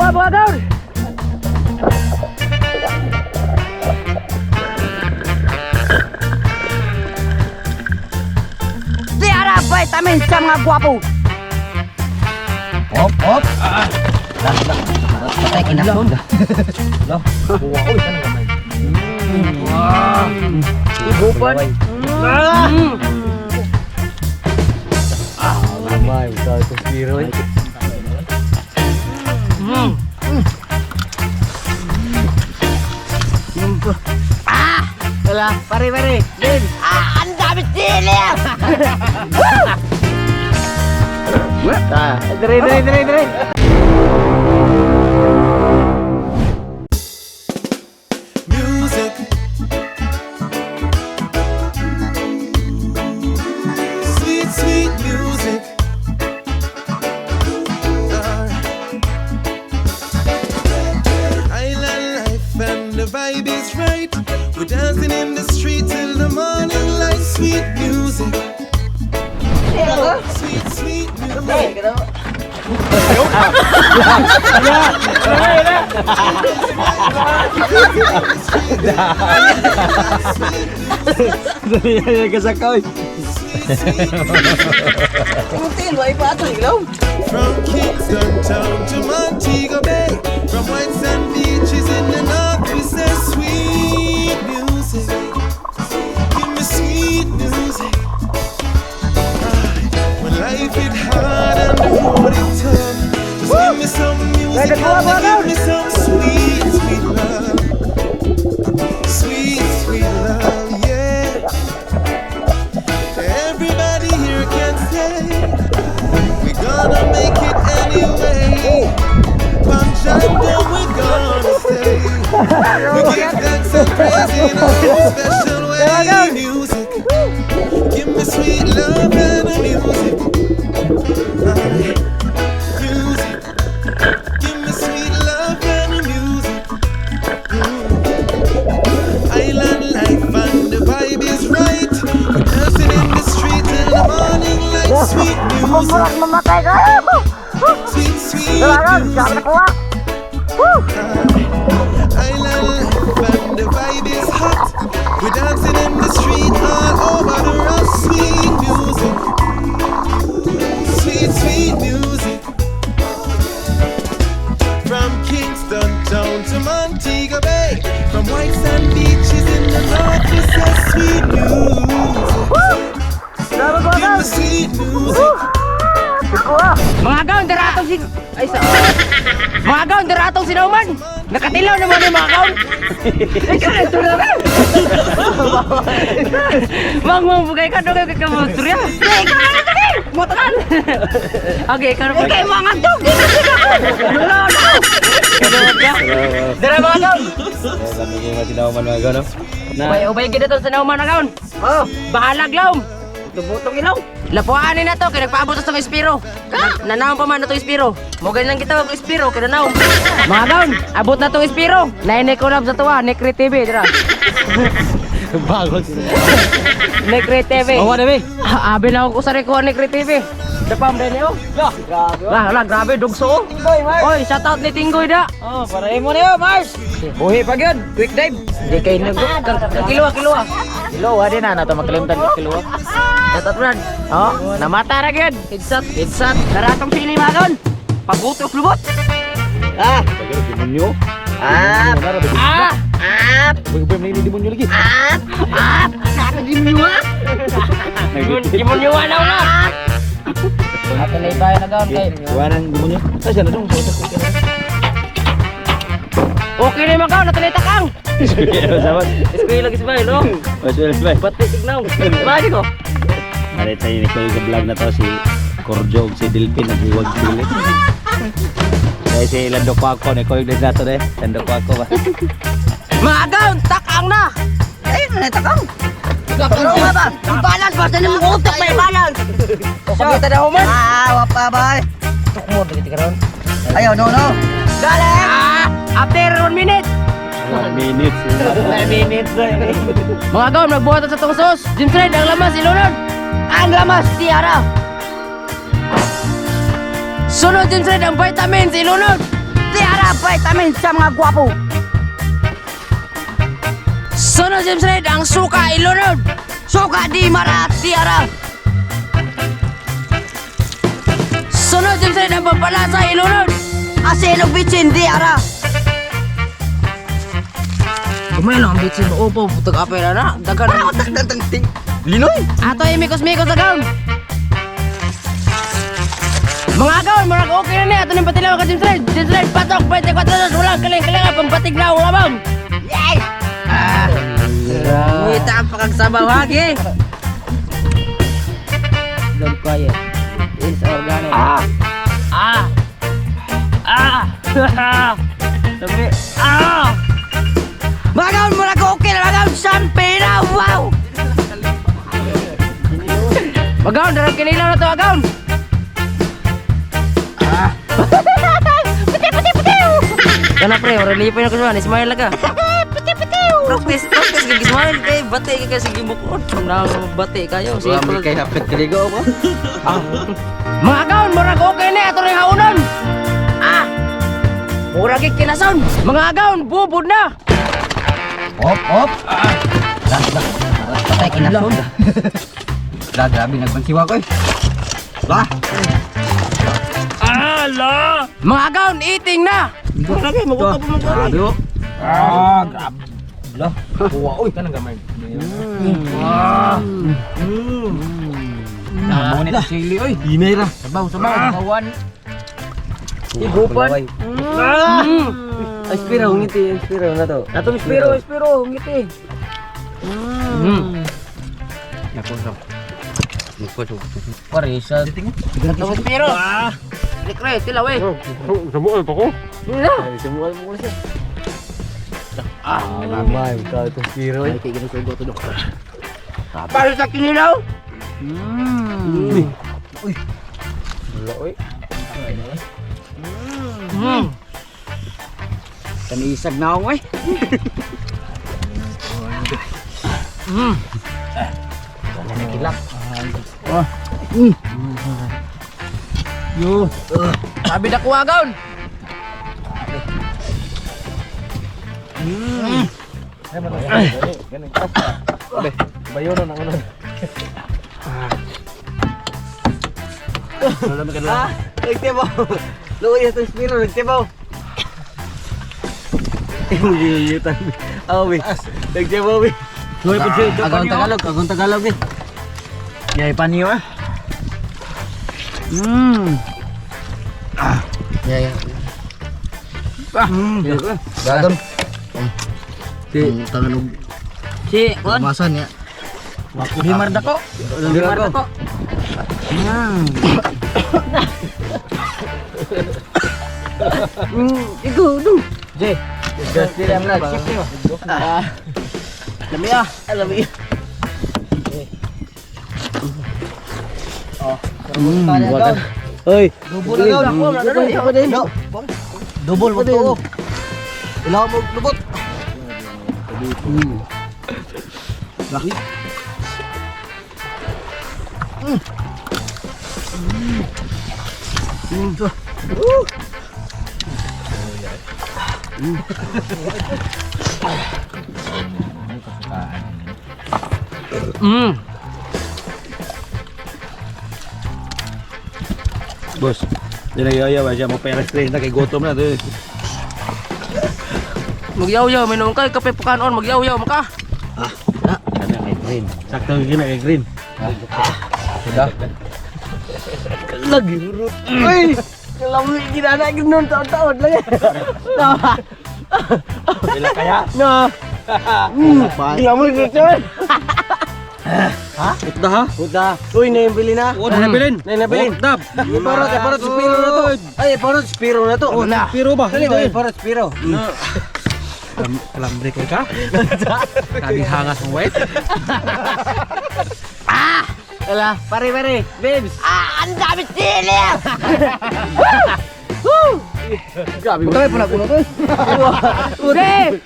kuha mga gaon. Tiara vitamin sa mga gwapo. Hop, hop. Patay kinakon. Lo. Wow, isan gamay. Wow. Igupan. Gamay, sa spiro. Wala, pare-pare. Din. Ang dami sili. Dire. Music. Sweet, sweet music. Island life and the vibe is right. We're dancing in the street till the morning light. Sweet music. Sweet, sweet music. Kasakaw. From Kingston town to Montego Bay, from white sand beaches in the north, we say sweet music. Give me sweet music. When life is hard and the road is tough, just give me some music and give me some sweet, sweet love. Sweet, sweet love, yeah. Everybody here can say we're gonna make it anyway. Panjando, we're gonna stay. We give thanks and praise in our special way. Music, give me sweet love and the music. Music, give me sweet love and the music. Island life and the vibe is right. We're dancing in the street till the morning light. Sweet music, Mamatay ka. sweet, sweet Sabi na music. kuha. Island life and the vibe is hot. We're dancing in the street all over the rock. Sweet music, sweet, sweet music. From Kingston town to Montego Bay, from white sand beaches in the north, we say sweet music. Give me sweet music. Mga gaon, daratong sin... Ay, sa... Mga gaon, daratong sinauman. Nakatilaw naman yung mga gaon. Ikaw na ito na rin. Mang, bugay ka doon kay kamusturya. Ikaw na ito rin. Motokan. Okay, ikaw na. Ikaw mga dog. Wala. Dara mga gaon. Sabi ko matinaw man mga gano. Ubay kita to sa nauman na gaon. Oh, bahalag laom. Tubutong ilaw. Lapuanin na to, kaya nagpaabot sa Espiro. Nanawang pa man na to Espiro. Mugay lang kita mag Espiro, kaya nanawang. Mga gaon, abot na to Espiro. Nainek ko lang sa tuwa, Nekri TV, dira. Bagos. Nekri TV. Bawa na be. Abi na ako sa rekuha Nekri TV. Dapam din niyo. Lah, grabe, dugso. Oy, shout out ni Tinggoy da. Oh, parahin mo na yun, Mars. Buhi pa yun. Quick dive. Di kay kiluwa. Kiluwa din na. Nato magkalimtan ng kiluwa. Shout out Brad. Oh, namata ra gyud. Headshot. Daratong pili mga gaon. Pabutok lubot. Tagay, demonyo. Buhi-buhi na yung demonyo lagi. Saka demonyo ha? Demonyo na una. Ato na ibayan na gaon kay. Buha ng demonyo. Ay, siya na dong. Okay na yung mga gaon, natalita kang. Sabat. Eskwela lagi sabay, no? Mas bay. Pati signaw. Mali ko. Ari tayo ni Koy vlog na to si Korjog, si Dilpin naghiwag pilit. Dahil si Lando Paco ni Koy na to de. Lando Paco ba? Mga gaon, takang na. Ayun na, takang. Pero nga ba? Ang balance, basta na mga utok may balance. O pagkita na human. Wapa ba? Tuk mo, dito ka ron. Ayaw, no. Galing! After 1 minute. 1 minute. 1 minute. Mga gaon, magbuhat sa tungsos. James Red, ang lamas, ilunod. Ang lamas, tiara. Sunod James Red, ang vitamins, ilunod. Tiara! Ara, vitamin sa mga gwapo. Sunod James Red, ang suka ilunod. Suka di mara, di ara. Sunod James Red, ang pampalasa ilunod. Asin o bitsin, di ara. Kumay lang ang bitsin mo. Opo, putag apera na. Dagan na. Ting. Linoy. Ato yung mikos-mikos na gaon. Mga gaon, marag okay na niya. Ato nang patilaw ka James Red. James Red, patok, 24 dos. Walang kaling-kaling pang patiglaw, labang. Yay! Ngita ang pakagsabaw, hagi. Don't quiet. It's organic. Sabi, mga gaon, marag okay na. Mga gaon, champagne na. Wow! Magaon, darang kinilaw na to, Agaon. Puti. Kana pre, orang lipay na ko siya, ismail lang ka. Practice, gagis smile kay bate ka kasi gibukod. Nang bate kayo, sige Wala kay hapit kaligo ko. Mga Agaon, murag okay na ato ring haunon. Murag kinason. Mga Agaon, bubod na. Op. Patay kinason. Grabe nagbansiwa ko eh. Ba? Mga Agaon, eating na. Grabe oh. Grabe. Lah, kuha oy kanang gamay. Mo ni sili oy. Dinay ra. Sabaw. Kawan. Igupan. Espiro ngiti, espiro na to. Atong espiro, ngiti. Parisa. Atong espiro. Likre, tilaw eh. Samuel pa ko. Ila. Samuel mo siya. Mamay, ka to espiro eh. Kaya ginasugo to dok. Para sa kinilaw. Uy. Wala oy. Kanisag na ako eh. Kilap. Yo. Sabi na kuha Agaon. Bayo na nang ano. Nagtibaw. Luya to espiro, nagtibaw. Yutan. Awi. Nagtibaw wi. Luya po siya. Agong Tagalog eh. Yay panyo ah. Ya. Gagon. Si Tagalog. Si, Juan. Masan ya. Himar dako. Himar dako. Igo, du. J. Just dire ang lag. Lami ah. Lami. Bukan. Oi. Double ako din. Double mo to. Ilaw mo lubot. Bos, dinagayaw siya mo pera stress na kay gutom na to. Magyaw-yaw, minum ka, kape pukanon, magyaw-yaw maka. Kana kay green. Sakto gina kay green. Sudah. Lagi urut. Uy, kalau ginana ginon taon-taon lang. Bila kaya? No. Gila mo ginon. Ha? Udah. Uy, naimbili na. Oh, nabilin. Naibilin. Dab. Parot spiro na to. Ay, parot spiro na to. Spiro ba? Ay, parot spiro. Alam break ka? Kami hangas mo wait. Ala, pare, babes. Ang dami sili. Grabe. Tayo pala kuno to. Ure.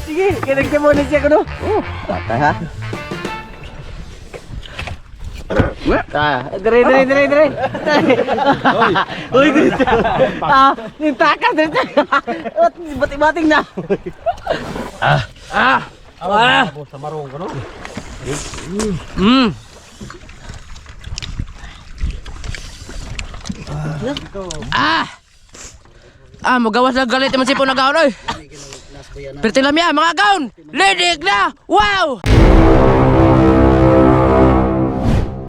Sige, kinagdemo na siya kuno. Patay ha. Dire. Uy, dito. Yung takas dito. Bating-bating na. Sa marong ko no. Magawas na galit yung sipon na gaon, oy. Pero tilam yan, mga gaon. Lidig na! Wow!